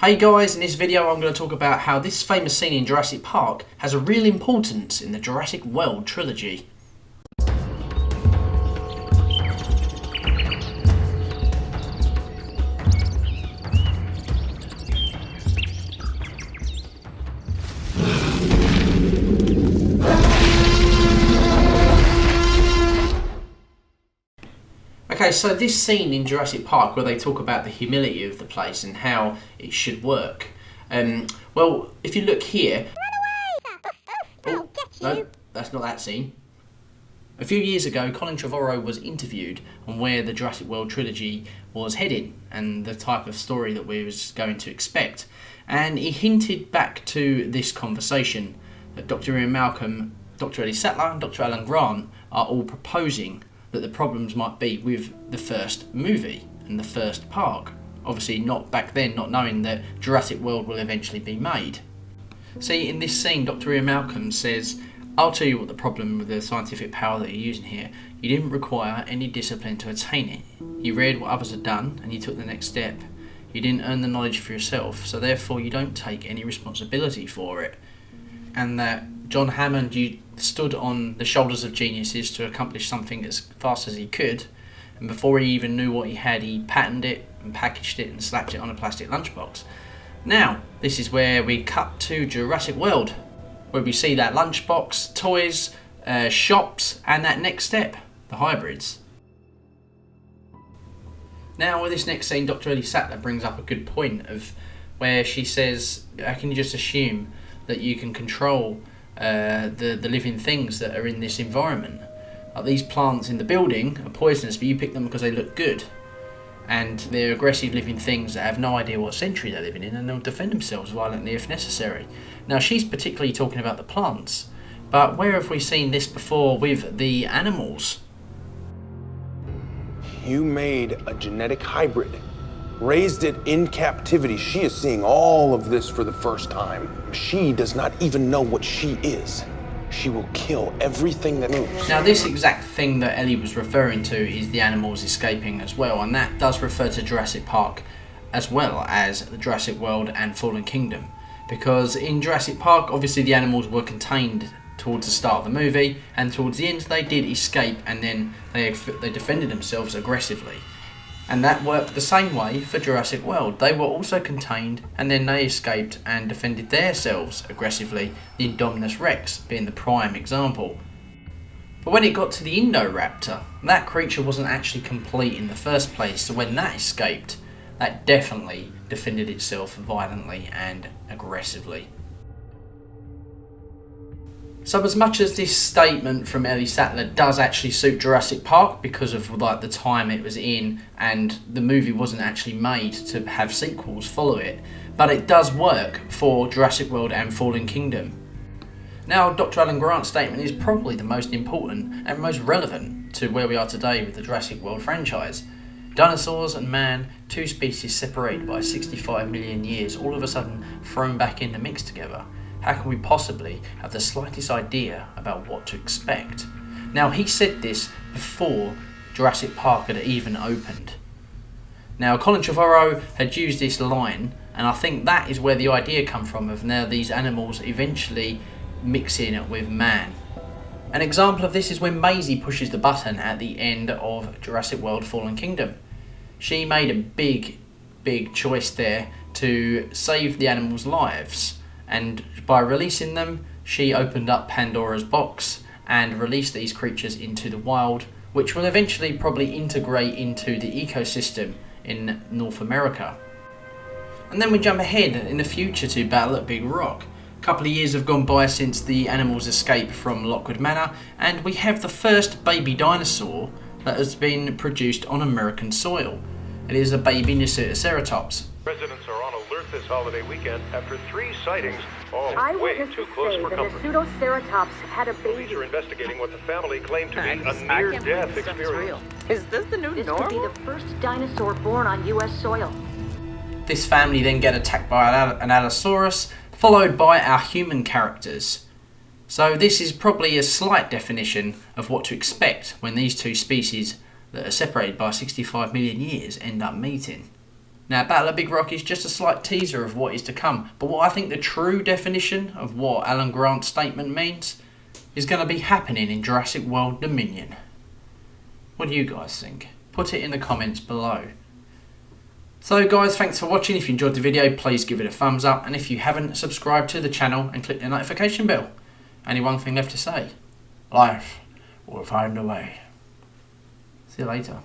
Hey guys, in this video I'm going to talk about how this famous scene in Jurassic Park has a real importance in the Jurassic World Trilogy. Okay, so this scene in Jurassic Park where they talk about the humility of the place and how it should work. Well, if you look here... Oh, no, that's not that scene. A few years ago, Colin Trevorrow was interviewed on where the Jurassic World Trilogy was heading and the type of story that we was going to expect. And he hinted back to this conversation that Dr. Ian Malcolm, Dr. Ellie Sattler and Dr. Alan Grant are all proposing that the problems might be with the first movie and the first park. Obviously not back then, not knowing that Jurassic World will eventually be made. See, in this scene, Dr. Ian Malcolm says, "I'll tell you what the problem with the scientific power that you're using here. You didn't require any discipline to attain it. You read what others had done and you took the next step. You didn't earn the knowledge for yourself, so therefore you don't take any responsibility for it." And that John Hammond, you stood on the shoulders of geniuses to accomplish something as fast as he could, and before he even knew what he had, he patented it and packaged it and slapped it on a plastic lunchbox. Now, this is where we cut to Jurassic World, where we see that lunchbox, toys, shops, and that next step, the hybrids. Now, with this next scene, Dr. Ellie Sattler brings up a good point of where she says, how can you just assume that you can control the living things that are in this environment? Like these plants in the building are poisonous, but you pick them because they look good. And they're aggressive living things that have no idea what century they're living in, and they'll defend themselves violently if necessary. Now, she's particularly talking about the plants, but where have we seen this before with the animals? You made a genetic hybrid, raised it in captivity. She is seeing all of this for the first time. She does not even know what she is. She will kill everything that moves. Now, this exact thing that Ellie was referring to is the animals escaping as well, and that does refer to Jurassic Park as well as the Jurassic World and Fallen Kingdom. Because in Jurassic Park, obviously the animals were contained towards the start of the movie, and towards the end they did escape, and then they defended themselves aggressively. And that worked the same way for Jurassic World. They were also contained, and then they escaped and defended themselves aggressively, the Indominus Rex being the prime example. But when it got to the Indoraptor, that creature wasn't actually complete in the first place, so when that escaped, that definitely defended itself violently and aggressively. So as much as this statement from Ellie Sattler does actually suit Jurassic Park because of like the time it was in, and the movie wasn't actually made to have sequels follow it, but it does work for Jurassic World and Fallen Kingdom. Now, Dr. Alan Grant's statement is probably the most important and most relevant to where we are today with the Jurassic World franchise. Dinosaurs and man, two species separated by 65 million years, all of a sudden thrown back in the mix together. How can we possibly have the slightest idea about what to expect? Now, he said this before Jurassic Park had even opened. Now, Colin Trevorrow had used this line, and I think that is where the idea come from of now these animals eventually mixing with man. An example of this is when Maisie pushes the button at the end of Jurassic World Fallen Kingdom. She made a big choice there to save the animals' lives. And by releasing them, she opened up Pandora's box and released these creatures into the wild, which will eventually probably integrate into the ecosystem in North America. And then we jump ahead in the future to Battle at Big Rock. A couple of years have gone by since the animals escaped from Lockwood Manor, and we have the first baby dinosaur that has been produced on American soil. It is a baby Triceratops. Residents are on alert this holiday weekend after 3 sightings, all way Eyewitnesses too close say for that comfort. a pseudoceratops had a Police baby. are investigating what the family claimed to be I a can't near-death believe this stuff is experience. real. Is this the new This could be normal? the first dinosaur born on U.S. soil. This family then get attacked by an Allosaurus, followed by our human characters. So this is probably a slight definition of what to expect when these two species that are separated by 65 million years end up meeting. Now, Battle of Big Rock is just a slight teaser of what is to come, but what I think the true definition of what Alan Grant's statement means is going to be happening in Jurassic World Dominion. What do you guys think? Put it in the comments below. So guys, thanks for watching. If you enjoyed the video, please give it a thumbs up, and if you haven't, subscribe to the channel and click the notification bell. Only one thing left to say: life will find a way. See you later.